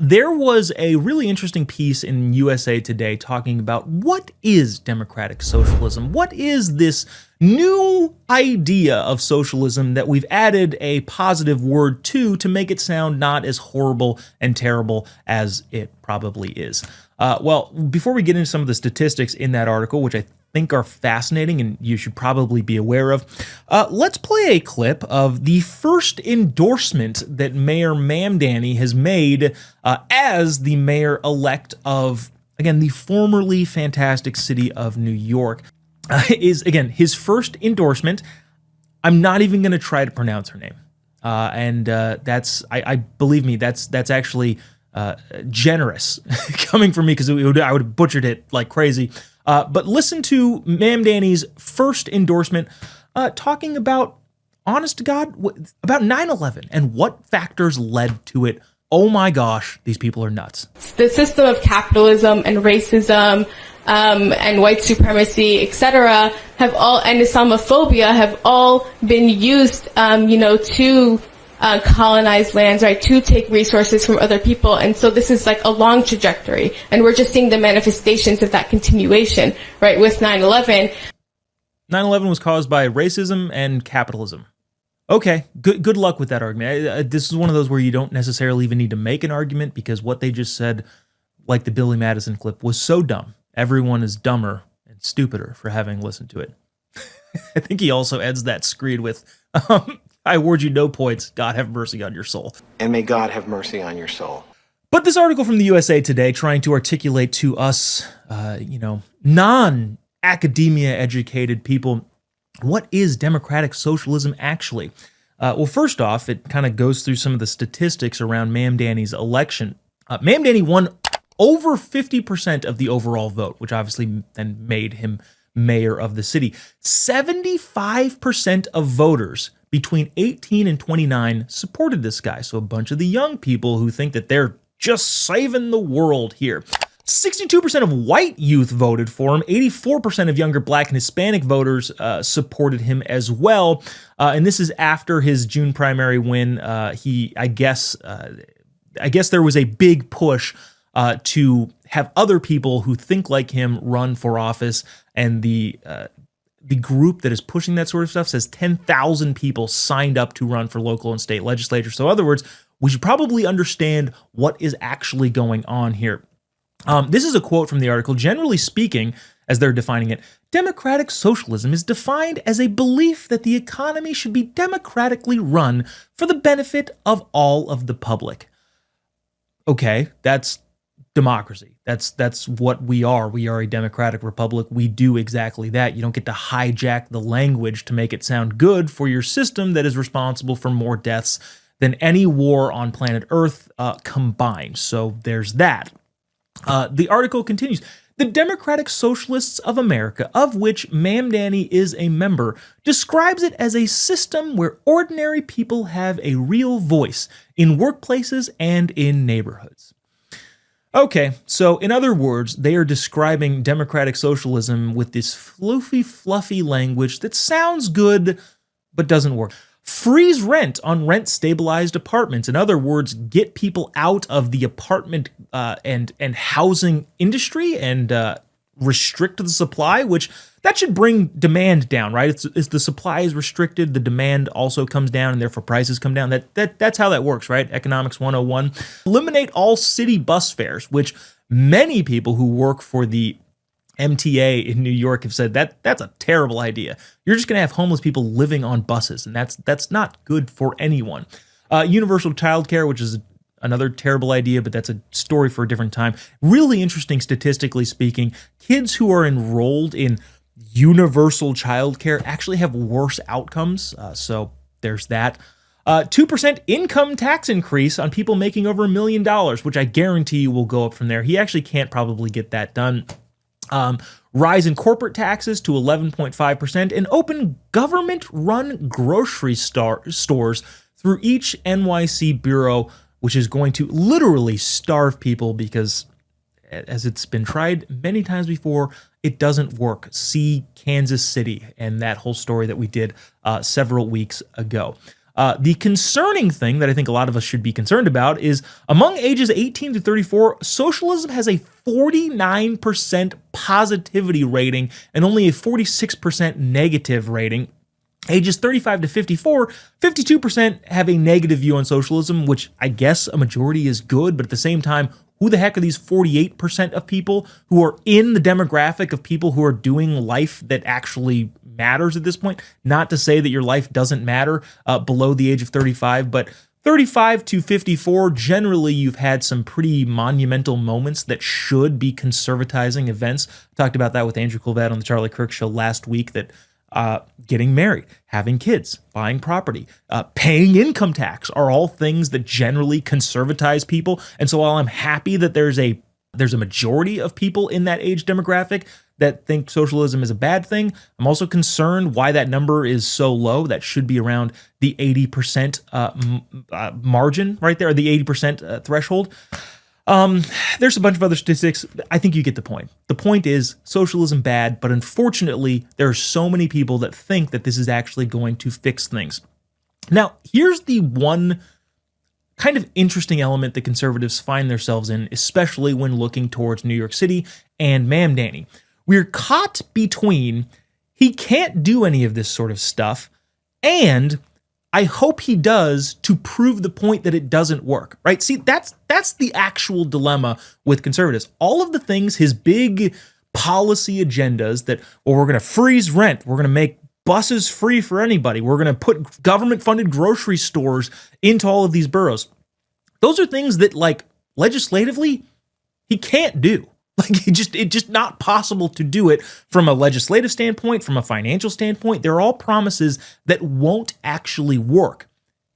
There was a really interesting piece in USA Today talking about what is democratic socialism? What is this new idea of socialism that we've added a positive word to make it sound not as horrible and terrible as it probably is? Well, before we get into some of the statistics in that article, which I think are fascinating and you should probably be aware of, let's play a clip of the first endorsement that Mayor Mamdani has made as the mayor-elect of, again, the formerly fantastic city of New York. Is, again, his first endorsement. I'm not even going to try to pronounce her name. That's, I believe me, that's actually generous coming from me, because I would have butchered it like crazy. But listen to Mamdani's first endorsement talking about, honest to God, about 9/11 and what factors led to it. Oh my gosh, these people are nuts. The system of capitalism and racism and white supremacy, etc., have all, and Islamophobia have all been used, to colonize lands, right, to take resources from other people. And so this is like a long trajectory, and we're just seeing the manifestations of that continuation, right, with 9/11. 9/11 was caused by racism and capitalism. Okay, good luck with that argument. This is one of those where you don't necessarily even need to make an argument, because what they just said, like the Billy Madison clip, was so dumb. Everyone is dumber and stupider for having listened to it. I think he also ends that screed with, I award you no points. God have mercy on your soul. And may God have mercy on your soul. But this article from the USA Today trying to articulate to us, non-academia educated people, what is democratic socialism actually? Well, first off, it kind of goes through some of the statistics around Mamdani's election. Mamdani won over 50% of the overall vote, which obviously then made him mayor of the city. 75% of voters between 18 and 29 supported this guy. So a bunch of the young people who think that they're just saving the world here. 62% of white youth voted for him. 84% of younger Black and Hispanic voters supported him as well. And this is after his June primary win. I guess there was a big push to have other people who think like him run for office, and the group that is pushing that sort of stuff says 10,000 people signed up to run for local and state legislatures. So in other words, we should probably understand what is actually going on here. This is a quote from the article. Generally speaking, as they're defining it, democratic socialism is defined as a belief that the economy should be democratically run for the benefit of all of the public. Okay, that's democracy. That's what we are. We are a democratic republic. We do exactly that. You don't get to hijack the language to make it sound good for your system that is responsible for more deaths than any war on planet Earth combined. So there's that. The article continues. The Democratic Socialists of America, of which Mamdani is a member, describes it as a system where ordinary people have a real voice in workplaces and in neighborhoods. Okay, so in other words, they are describing democratic socialism with this fluffy language that sounds good, but doesn't work. Freeze rent on rent-stabilized apartments. In other words, get people out of the apartment and housing industry and restrict the supply, which that should bring demand down, right? It's the supply is restricted, the demand also comes down, and therefore prices come down. That's how that works, right? Economics 101. Eliminate all city bus fares, which many people who work for the MTA in New York have said that's a terrible idea. You're just going to have homeless people living on buses, and that's not good for anyone. Universal childcare, which is another terrible idea, but that's a story for a different time. Really interesting, statistically speaking, kids who are enrolled in universal childcare actually have worse outcomes. So there's that. 2% income tax increase on people making over $1 million, which I guarantee you will go up from there. He actually can't probably get that done. Rise in corporate taxes to 11.5%, and open government-run grocery stores through each NYC bureau, which is going to literally starve people because, as it's been tried many times before, it doesn't work. See Kansas City and that whole story that we did several weeks ago. The concerning thing that I think a lot of us should be concerned about is among ages 18 to 34, socialism has a 49% positivity rating and only a 46% negative rating. Ages 35 to 54, 52% have a negative view on socialism, which I guess a majority is good, but at the same time, who the heck are these 48% of people who are in the demographic of people who are doing life that actually matters at this point? Not to say that your life doesn't matter below the age of 35, but 35 to 54, generally you've had some pretty monumental moments that should be conservatizing events. I talked about that with Andrew Colvett on the Charlie Kirk Show last week, that getting married, having kids, buying property, paying income tax are all things that generally conservatize people. And so while I'm happy that there's a majority of people in that age demographic that think socialism is a bad thing, I'm also concerned why that number is so low. That should be around the 80% margin right there, the 80% threshold. There's a bunch of other statistics. I think you get the point. The point is socialism bad, but unfortunately, there are so many people that think that this is actually going to fix things. Now, here's the one kind of interesting element that conservatives find themselves in, especially when looking towards New York City and Mamdani. We're caught between he can't do any of this sort of stuff, and I hope he does to prove the point that it doesn't work, right? See, that's the actual dilemma with conservatives. All of the things, his big policy agendas that, well, we're going to freeze rent, we're going to make buses free for anybody, we're going to put government-funded grocery stores into all of these boroughs. Those are things that, like, legislatively, he can't do. Like, it's just not possible to do it from a legislative standpoint, from a financial standpoint. They're all promises that won't actually work.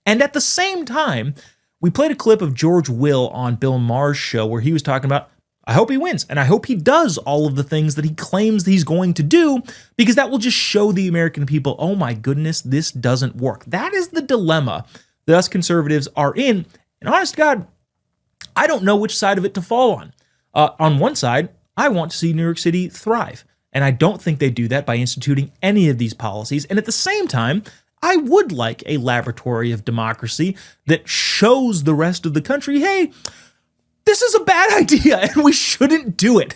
And at the same time, we played a clip of George Will on Bill Maher's show where he was talking about, I hope he wins, and I hope he does all of the things that he claims he's going to do, because that will just show the American people, oh my goodness, this doesn't work. That is the dilemma that us conservatives are in. And honest to God, I don't know which side of it to fall on. On one side, I want to see New York City thrive, and I don't think they do that by instituting any of these policies. And at the same time, I would like a laboratory of democracy that shows the rest of the country, hey, this is a bad idea and we shouldn't do it.